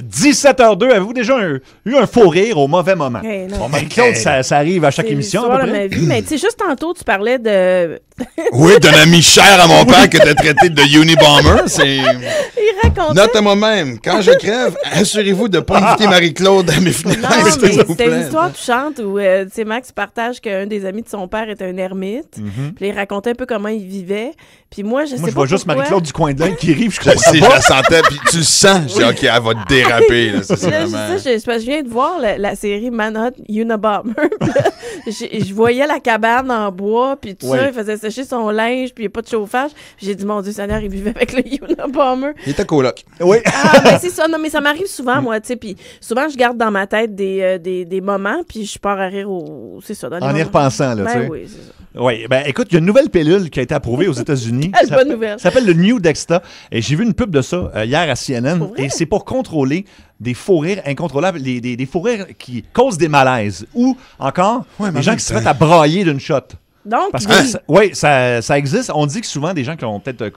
17h02, avez-vous déjà eu un faux rire au mauvais moment? Hey, non. Bon, Marie-Claude, ça arrive à chaque émission. C'est à peu l'histoire près. de ma vie. Mais tu sais, juste tantôt, tu parlais de... Oui, d'un ami cher à mon père que t'as traité de Unibomber. C'est... Il racontait... Note à moi-même, quand je crève, assurez-vous de ne pas inviter Marie-Claude à mes Non, funérailles, mais s'il vous c'était une plaît. histoire touchante où, tu sais, Max partage qu'un des amis de son père était un ermite. Puis il racontait un peu comment il vivait. Puis moi, je sais Moi, pas je vois juste pourquoi. Marie-Claude du coin de l'œil qui rit, puis je Je comprends sais, je pas. la sentais, puis tu le sens. Je dis, OK, elle va déraper. Là, ça, c'est Là, vraiment... je viens de voir la série Manhunt Unabomber. Je voyais la cabane en bois, puis tout Oui. ça, il faisait sécher son linge, puis il n'y a pas de chauffage. Puis j'ai dit, mon Dieu Seigneur, il vivait avec le Unabomber. Il était coloc. Oui. Ah, ben c'est ça. Non, mais ça m'arrive souvent, moi, tu sais. Puis souvent, je garde dans ma tête des moments, puis je pars à rire c'est ça. Dans les En y moments. repensant, là, tu Ben sais. oui, c'est ça. Oui, ben écoute, il y a une nouvelle pilule qui a été approuvée aux États-Unis. Quelle bonne nouvelle. Ça s'appelle le New Dexta. Et j'ai vu une pub de ça hier à CNN. Pour vrai? Et c'est pour contrôler des faux rires incontrôlables, des faux rires qui causent des malaises. Ou encore, Ouais, mais les gens en qui se même mettent à brailler d'une shot. Donc, Parce oui. que oui, ça existe. On dit que souvent, des gens qui ont peut-être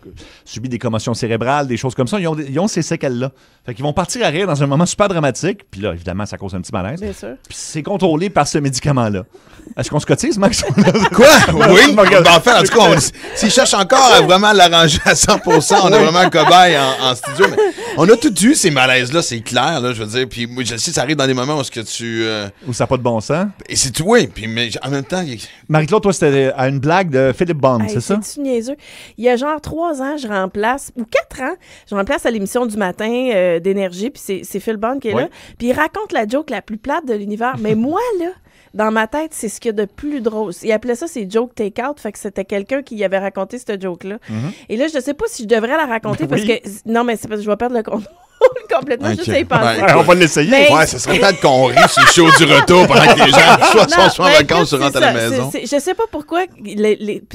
subi des commotions cérébrales, des choses comme ça, ils ont ces séquelles-là. Fait qu'ils vont partir à rire dans un moment super dramatique. Puis là, évidemment, ça cause un petit malaise. Bien sûr. Puis c'est contrôlé par ce médicament-là. Est-ce qu'on se cotise, Max? Quoi? Oui? je me regarde. Ben, en fait, en tout cas, s'il cherche encore à vraiment l'arranger à 100%, on a vraiment un cobaye en studio. Mais on a tout eu ces malaises-là, c'est clair, là, je veux dire. Puis moi, je sais, ça arrive dans des moments où est-ce que tu... Ou ça n'a pas de bon sens? Et c'est tout, oui. Puis, mais en même temps... Marie-Claude, toi, c'était à une blague de Philippe Bond, Hey, c'est ça? C'est-tu niaiseux? Il y a genre 3 ans, je remplace, ou 4 ans, je remplace à l'émission du matin d'énergie, puis c'est Phil Bond qui est Oui. là. Puis il raconte la joke la plus plate de l'univers. Mais moi, là, dans ma tête, c'est ce qu'il y a de plus drôle. Il appelait ça ses jokes take-out, fait que c'était quelqu'un qui avait raconté cette joke-là. Et là, je sais pas si je devrais la raconter parce Oui. que... Non, mais c'est parce que je vais perdre le contrôle complètement, Ok. juste à y penser. Ouais. Ouais, on va l'essayer. Mais- Ouais, ce serait peut-être qu'on rit sur le show du retour pendant que les gens sont en ben, vacances, se écoute, rentrent c'est à la ça. maison. Je sais pas pourquoi.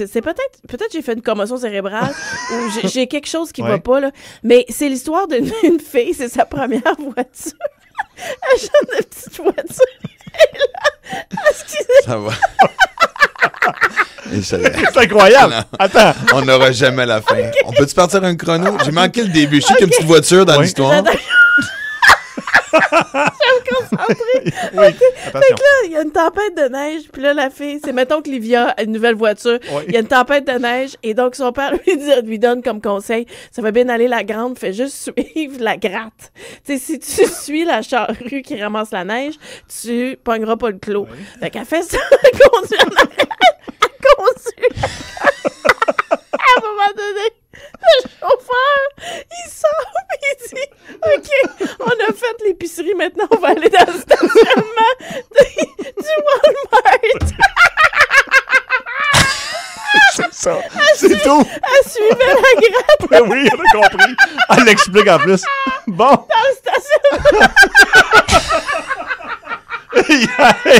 C'est peut-être j'ai fait une commotion cérébrale ou j'ai quelque chose qui Ouais. va pas, là. Mais c'est l'histoire d'une une fille, c'est sa première voiture. Elle chante de petite voiture. Et là, Ça va. Et ça- C'est incroyable. Non. Attends. On n'aura jamais la fin. On peut-tu partir un chrono? J'ai manqué le début. Je sais qu'il y a une petite voiture dans Oui. l'histoire. j'adore. Je vais me concentrer. Oui, Fait attention. que là, il y a une tempête de neige, puis là, la fille, c'est mettons que Livia a une nouvelle voiture, Oui. il y a une tempête de neige, et donc son père lui donne comme conseil, ça va bien aller la grande, fais juste suivre la gratte. Tu sais, si tu suis la charrue qui ramasse la neige, tu pogneras pas le clos. Fait qu'elle fait ça, elle conduit en arrière, elle conduit. À un moment donné, le chauffeur, il sort et il dit OK, on a fait l'épicerie, maintenant on va aller dans le stationnement du Walmart. C'est ça. C'est tout. Elle suivait la gratte Ben oui, on a compris. Elle l'explique en plus. Bon. dans le stationnement.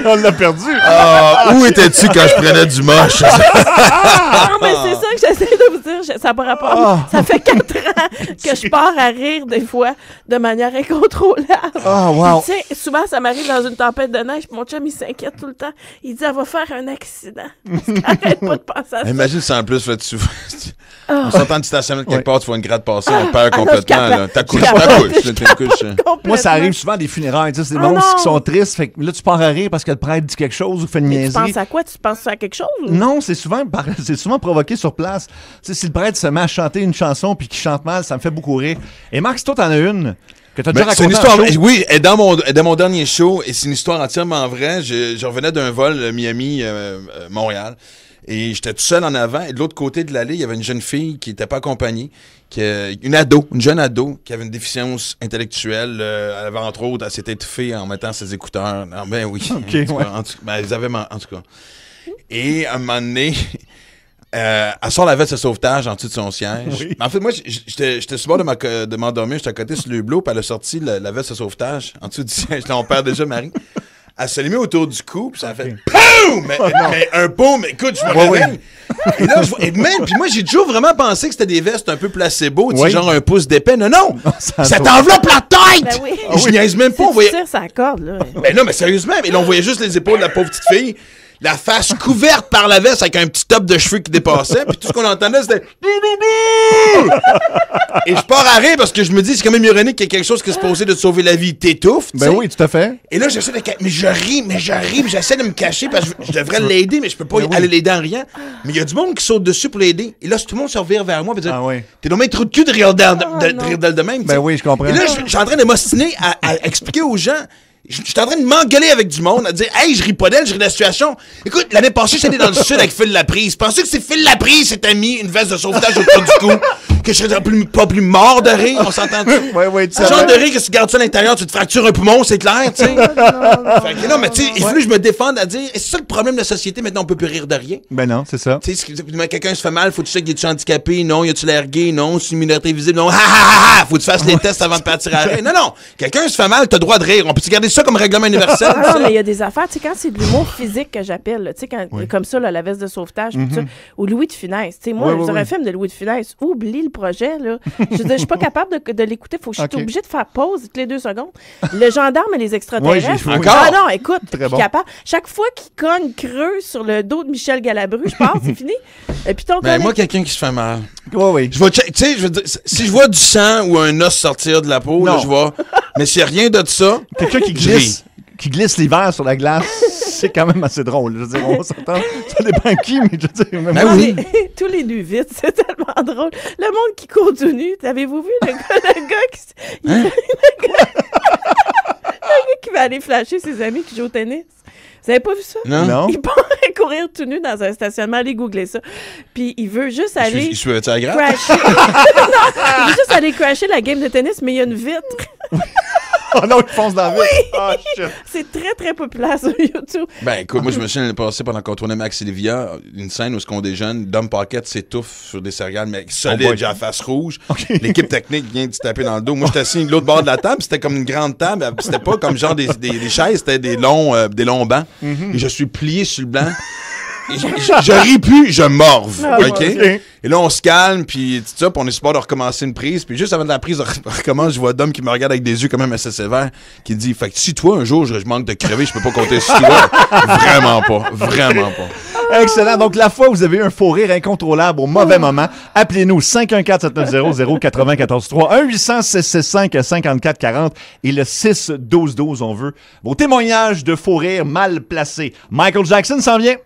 On l'a perdu. Ah, où étais-tu quand je prenais du moche? Non, mais c'est ça que j'essaie de vous dire. Ça n'a pas rapport. Ça fait 4 ans que je pars à rire des fois de manière incontrôlable. Ah, wow. Tu sais, souvent, ça m'arrive dans une tempête de neige, puis mon chum, il s'inquiète tout le temps. Il dit, elle va faire un accident. Parce qu'il arrête pas de penser à ça. Imagine ça en plus, là, tu Ah. on s'entend du stationnement de quelque Ouais. part, tu vois une gratte passer, on perd Ah, complètement. je Là. Ta couche, capote. ta couche. Je Ta couche. Complètement. Moi, ça arrive souvent à des funérailles. Tu sais, c'est des Ah moments non! qui sont tristes. Fait que là, tu pars à rire parce que le prêtre dit quelque chose ou fait une Mais tu niaiserie. penses à quoi? Tu penses à quelque chose? Ou? Non, c'est souvent provoqué sur place. Tu sais, si le prêtre se met à chanter une chanson puis qu'il chante mal, ça me fait beaucoup rire. Et Max, toi, t'en as une que t'as déjà Ben, c'est une racontée en histoire, show. oui, elle est dans mon dernier show et c'est une histoire entièrement vraie. Je revenais d'un vol Miami-Montréal et j'étais tout seul en avant et de l'autre côté de l'allée, il y avait une jeune fille qui n'était pas accompagnée, une jeune ado qui avait une déficience intellectuelle. Elle avait entre autres, elle s'était étouffée en mettant ses écouteurs. Non, ben oui. Ok, En tout cas, ouais. ben, ils avaient en tout cas. Et à un moment donné, elle sort la veste de sauvetage en dessous de son siège. Oui. En fait, moi, j'étais sur le bord de m'endormir, j'étais à côté sur le hublot, puis elle a sorti la veste de sauvetage en dessous du siège. Là, on perd déjà Marie. Elle se l'est mis autour du cou, puis ça a fait POUM! Mais un boum, écoute, je me réveille. Et là, puis moi, j'ai toujours vraiment pensé que c'était des vestes un peu placebo, tu sais, Oui. genre un pouce d'épais. Non, non! Ça Ça sauve. t'enveloppe la tête! Ben oui. Je niaise même pas, on Si voyait. tu tires sa corde, là. Mais non, mais sérieusement, mais là, on voyait juste les épaules de la pauvre petite fille. la face couverte par la veste avec un petit top de cheveux qui dépassait, puis tout ce qu'on entendait, c'était... Et je pars à rire parce que je me dis, c'est quand même ironique qu'il y a quelque chose qui est supposé de te sauver la vie, t'étouffes, tu sais. Ben oui, tout à fait. Et là, j'essaie de... Mais je ris, puis j'essaie de me cacher parce que je devrais l'aider, mais je peux pas aller l'aider en rien. Mais il y a du monde qui saute dessus pour l'aider. Et là, tout le monde se revire vers moi et dire, t'es dans mes trous de cul de rire d'elle de même. Ben oui, je comprends. Et là, je suis en train de m'ostiner à expliquer aux gens. Je suis en train de m'engueuler avec du monde, à dire « Hey, je ris pas d'elle, je ris de la situation. » Écoute, l'année passée, j'étais dans le sud avec Phil Laprise. Pensais que c'est Phil Laprise s'était mis une veste de sauvetage autour du cou, que je serais pas plus mort de rire, on s'entend-tu? Oui, tu C'est le genre de rire que si tu gardes ça à l'intérieur, tu te fractures un poumon, c'est clair, tu sais. Fait que non, mais tu sais, il faut que je me défende à dire « C'est ça le problème de la société, maintenant on peut plus rire de rien. » Ben non, c'est ça. Tu sais, quelqu'un se fait mal, faut que tu sais qu'il est handicapé, non, y a-tu l'air gay, non, c'est une minorité visible, non, ha ha ha, faut que tu fasses les tests avant de partir à rire. Non, quelqu'un se fait mal, t'as le droit de rire. On peut-tu garder ça comme règlement universel? Ah non, mais il y a des affaires, tu sais, quand c'est de l'humour physique que j'appelle, là, tu sais, comme ça, là, la veste de sauvetage, tout ça, ou Louis de Funès. Tu sais, moi, sur un film de Louis de Funès, oublie le projet, là. Je veux dire, je suis pas capable de l'écouter, faut que je suis obligée de faire pause toutes les 2 secondes. Le gendarme et les extraterrestres. Encore? Ah non, écoute, je Très suis bon. capable. Chaque fois qu'il cogne creux sur le dos de Michel Galabru, je pense, c'est fini. Et puis ton Ben, collègue- moi, quelqu'un qui se fait mal. Oui. Je vais tu sais, je veux dire, si je vois du sang ou un os sortir de la peau, là, Non. je vois. Mais s'il n'y a rien de ça, Quelqu'un qui je glisse. Qui glisse l'hiver sur la glace, c'est quand même assez drôle. Je veux dire, on s'entend. Ça dépend qui, mais je veux dire, même Ben oui. Tous les nus vite, c'est tellement drôle. Le monde qui court tout nu, avez-vous vu le gars qui... Hein? Le gars qui va aller flasher ses amis qui jouent au tennis? Vous avez pas vu ça? non. Il part courir tout nu dans un stationnement. Allez googler ça. Puis il veut juste aller Il se fait à gratte? crasher. Non, il veut juste aller crasher la game de tennis, mais il y a une vitre. Oh non, il fonce dans la ville. Ah, shit. C'est très, très populaire sur YouTube. Ben, écoute, moi, je me souviens l'année passée, pendant qu'on tournait Max et Livia, une scène où ce qu'on déjeune, Dom Pocket s'étouffe sur des céréales, mais solide, boy. j'ai la face rouge. L'équipe technique vient de se taper dans le dos. Moi, j'étais assis de l'autre bord de la table, c'était comme une grande table. C'était pas comme genre des chaises, c'était des longs bancs. Et je suis plié sur le blanc. Et je ris plus, je morve. Ah, OK? ok. Et là, on se calme, puis tout ça, puis on est sur le bord de recommencer une prise. Puis juste avant que la prise recommence, je vois Dom qui me regarde avec des yeux quand même assez sévères, qui dit « Fait que si toi, un jour, je manque de crever, je peux pas compter sur toi. » Vraiment pas. Vraiment pas. Excellent. Donc, la fois où vous avez eu un faux rire incontrôlable au mauvais moment, appelez-nous 514-790-0943, 1-800-665-5440 et le 6-12-12. On veut vos témoignages de faux rire mal placés. Michael Jackson s'en vient.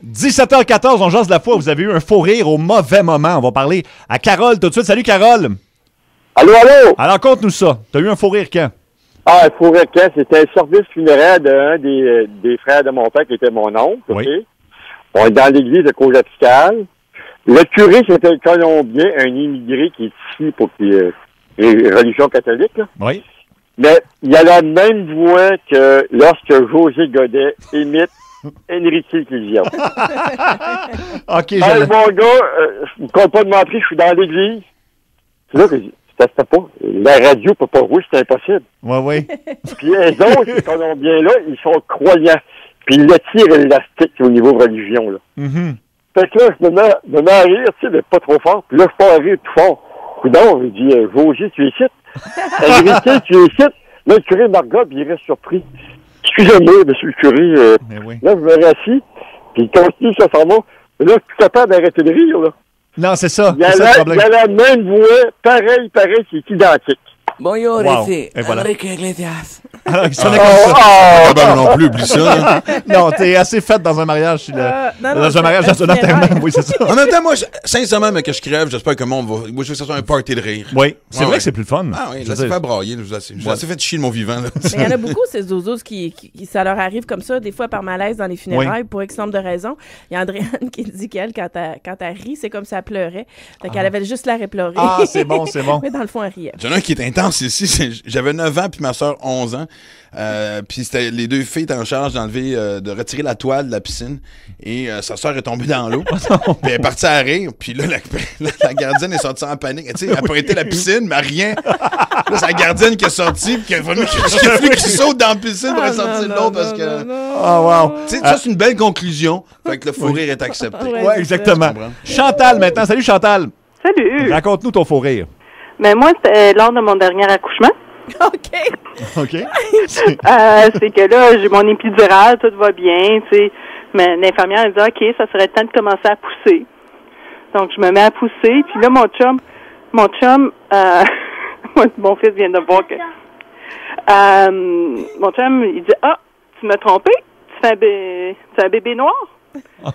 17h14, on jase de la fois où vous avez eu un faux rire au mauvais moment. On va parler à Carole tout de suite. Salut, Carole. Allô, allô? Alors, conte-nous ça. T'as eu un faux rire quand? Ah, il faut que c'était un service funéraire d'un des frères de mon père qui était mon oncle. Oui. OK? On est dans l'église de Cauge-Apical. Le curé, c'était un Colombien, un immigré qui est ici pour religion catholique. Là. Oui. Mais il a la même voix que lorsque José Godet imite Enrique Iglesias. OK, Hey, mon gars, je ne compte pas de mentir, je suis dans l'église. C'est là que ça se fait pas. La radio peut pas rouler, c'est impossible. Oui. Puis les autres, ces Colombiens-là, ils sont croyants. Puis ils le tirent élastique au niveau religion, là. Mm-hmm. Fait que là, je me mets à rire, tu sais, mais pas trop fort. Puis là, je pars à rire tout fort. Coudon, je dis, José, tu es ici? Enrique, tu es ici? Là, le curé me regarde, puis il reste surpris. Excusez-moi, monsieur le curé. Mais oui. Là, je me rassis, puis il continue sur son mot. Mais là, je suis capable d'arrêter de rire, là. Non, c'est ça. Il y a C'est ça le problème. la même voix, pareil, qui est identique. Bonjour, Wow. ici Et voilà. Enrique Iglesias. Alors, il sonnait comme ça. Ah, ben non plus, oublie ça. là. Non, t'es assez faite dans un mariage. Dans un mariage, dans un enterrement. Oui, c'est ça. En même temps, moi, sincèrement, mais que je crève, j'espère que le monde va. Moi, je veux que ça soit un party de rire. Oui, c'est Ouais, vrai ouais. que c'est plus le fun. Ah oui, Je je veux l'ai dire, fait brailler. Je l'ai assez fait chier de mon vivant. Là. Mais il y en a beaucoup, ces zozos, qui ça leur arrive comme ça, des fois par malaise dans les funérailles, pour X nombre de raisons. Il y a Andréane qui dit qu'elle, quand elle rit, c'est comme si elle pleurait. Fait qu'elle avait juste l'air éplorée. Ah, c'est bon, c'est bon. Mais dans le fond, elle riait. J'en ai un qui est intense ici. J'avais 9 ans, puis ma soeur 11 ans. Puis c'était les deux filles étaient en charge d'enlever, de retirer la toile de la piscine. Et sa soeur est tombée dans l'eau. Puis elle est partie à rire. Puis là, la gardienne est sortie en panique. Tu sais, elle a pointé la piscine, mais rien. Là, c'est la gardienne qui est sortie. Puis qui a fallu qu'il saute dans la piscine pour sortir de l'eau parce que. Oh, wow. Tu sais, ça, c'est une belle conclusion. Fait que le fou rire est accepté. Ouais. Ouais, exactement. Je comprends. Chantal, maintenant. Salut, Chantal. Salut! Raconte-nous ton faux rire. Ben moi, c'était lors de mon dernier accouchement. OK. OK? C'est que là, j'ai mon épidural, tout va bien, tu sais. Mais l'infirmière, elle dit, OK, ça serait le temps de commencer à pousser. Donc, je me mets à pousser. Puis là, mon chum, mon fils vient de voir que... mon chum, il dit, tu m'as trompé? Tu fais un bébé noir? Oh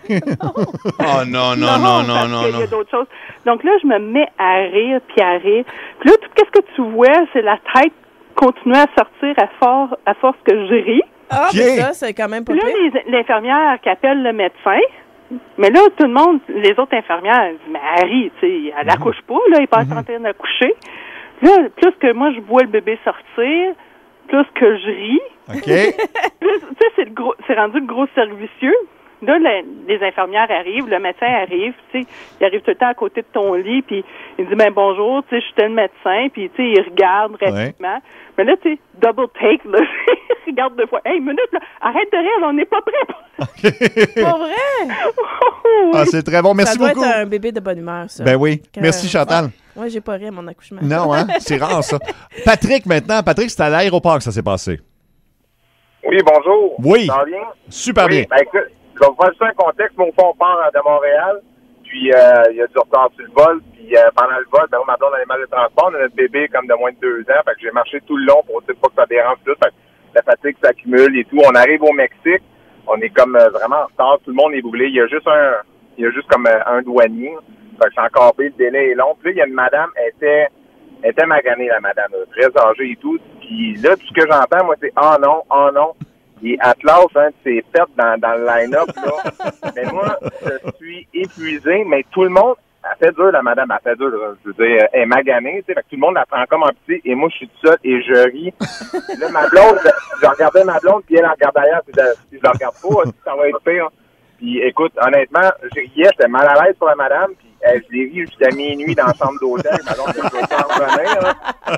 non. Parce qu'il y a d'autres choses. Donc là, je me mets à rire, puis à rire. Puis là, tout ce que tu vois, c'est la tête continuer à sortir à force que je ris. Ah, OK. mais ça, c'est quand même pas Puis là, pire. l'infirmière qui appelle le médecin, mais là, tout le monde, les autres infirmières, elles disent, mais elle rit, tu sais, elle accouche pas, là, elle est pas en train d'accoucher. Là, plus que moi, je vois le bébé sortir, plus que je ris, OK? plus, tu sais, c'est rendu le gros servicieux. Là, les infirmières arrivent, le médecin arrive, tu sais, il arrive tout le temps à côté de ton lit, puis il dit, ben bonjour, tu sais, je suis le médecin, puis tu sais, il regarde rapidement. Mais là, tu sais, double take, là, il regarde deux fois. Hey, une minute, là, arrête de rire, on n'est pas prêt. Pas vrai? Ah, c'est très bon. Merci ça doit beaucoup. être un bébé de bonne humeur, ça. Ben oui. Que- Merci, Chantal. Ouais, j'ai pas ri à mon accouchement. Non, hein? C'est rare, ça. Patrick, maintenant. Patrick, c'est à l'aéroport que ça s'est passé. Oui, bonjour. Oui. Ça va bien? Super Oui, bien. ben écoute, je vais vous faire juste un contexte. Mon fond part de Montréal, puis il y a du retard sur le vol, puis pendant le vol, ben, ma blonde a les mal de transport, on a notre bébé comme de moins de 2 ans, fait que j'ai marché tout le long pour pas que ça dérange tout, fait que la fatigue s'accumule et tout. On arrive au Mexique, on est comme vraiment en retard, tout le monde est brûlé. Il y a juste comme un douanier, fait que c'est encore pire, le délai est long. Puis là, il y a une madame, elle était maganée, la madame, très âgée et tout. Puis là, tout ce que j'entends, moi, c'est « Oh non ». Et Atlas, hein, c'est fait dans le line-up, là. Mais moi, je suis épuisé, mais tout le monde, elle fait dur, la madame, elle fait dur, là. Je veux dire, elle est maganée, tu sais, fait que tout le monde la prend comme un petit, et moi, je suis tout seul, et je ris. Là, ma blonde, je regardais ma blonde, puis elle regarde ailleurs, puis si je la regarde pas, ça va être pire. Puis écoute, honnêtement, j'étais mal à l'aise pour la madame, puis je l'ai ri jusqu'à minuit dans la chambre d'hôtel, ma blonde, je peux pas en revenir, là.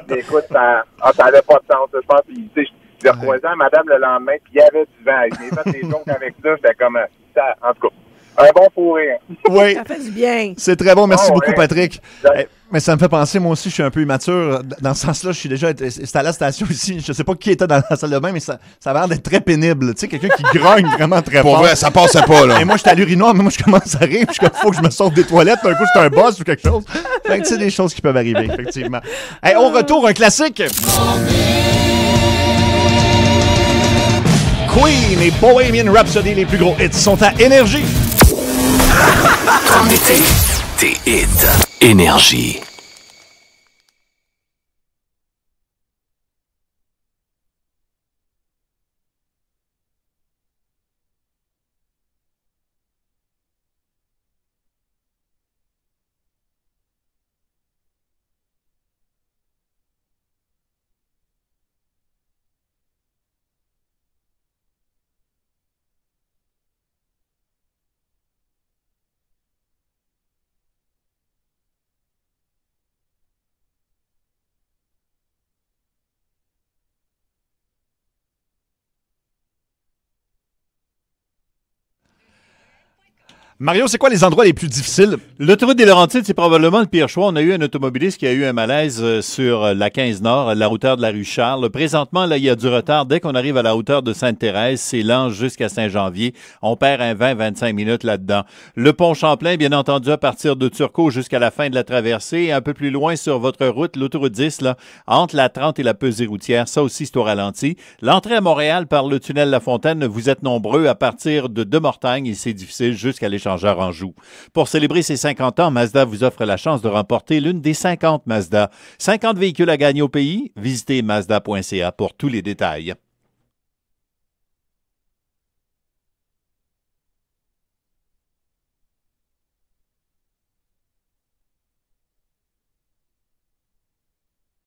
Mais écoute, ça avait pas de sens, je pense, puis tu sais, j'ai recroisé à madame le lendemain, puis il y avait du vent. J'ai fait des jokes avec ça, j'étais comme ça, en tout cas. Un bon fou rire. Oui. Ça fait du bien. C'est très bon. Merci Oh, beaucoup, ouais. Patrick. Ouais. Mais ça me fait penser, moi aussi, je suis un peu immature. Dans ce sens-là, je suis déjà c'était à la station ici. Je sais pas qui était dans la salle de bain, mais ça a l'air d'être très pénible. Tu sais, quelqu'un qui grogne vraiment très Pour fort. vrai, ça passait pas, là. Et moi, j'étais à l'urinoir, mais moi, je commence à rire. Puis je suis comme, faut que je me sorte des toilettes. D'un coup, c'est un boss ou quelque chose. Fait que, tu sais, des choses qui peuvent arriver, effectivement. Hey, au retour, un classique. Queen et Bohemian Rhapsody, les plus gros hits, sont à Énergie. Ton été, tes hits. Énergie. Mario, c'est quoi les endroits les plus difficiles? L'autoroute des Laurentides, c'est probablement le pire choix. On a eu un automobiliste qui a eu un malaise sur la 15 Nord, la hauteur de la rue Charles. Présentement, là, il y a du retard. Dès qu'on arrive à la hauteur de Sainte-Thérèse, c'est lent jusqu'à Saint-Janvier. On perd un 20-25 minutes là-dedans. Le pont Champlain, bien entendu, à partir de Turcot jusqu'à la fin de la traversée. Un peu plus loin sur votre route, l'autoroute 10, là, entre la 30 et la pesée routière, ça aussi, c'est au ralenti. L'entrée à Montréal par le tunnel La Fontaine, vous êtes nombreux à partir de Mortagne et c'est difficile jusqu'à l'échangeur Anjou. Pour célébrer ses 50 ans, Mazda vous offre la chance de remporter l'une des 50 Mazda. 50 véhicules à gagner au pays. Visitez Mazda.ca pour tous les détails.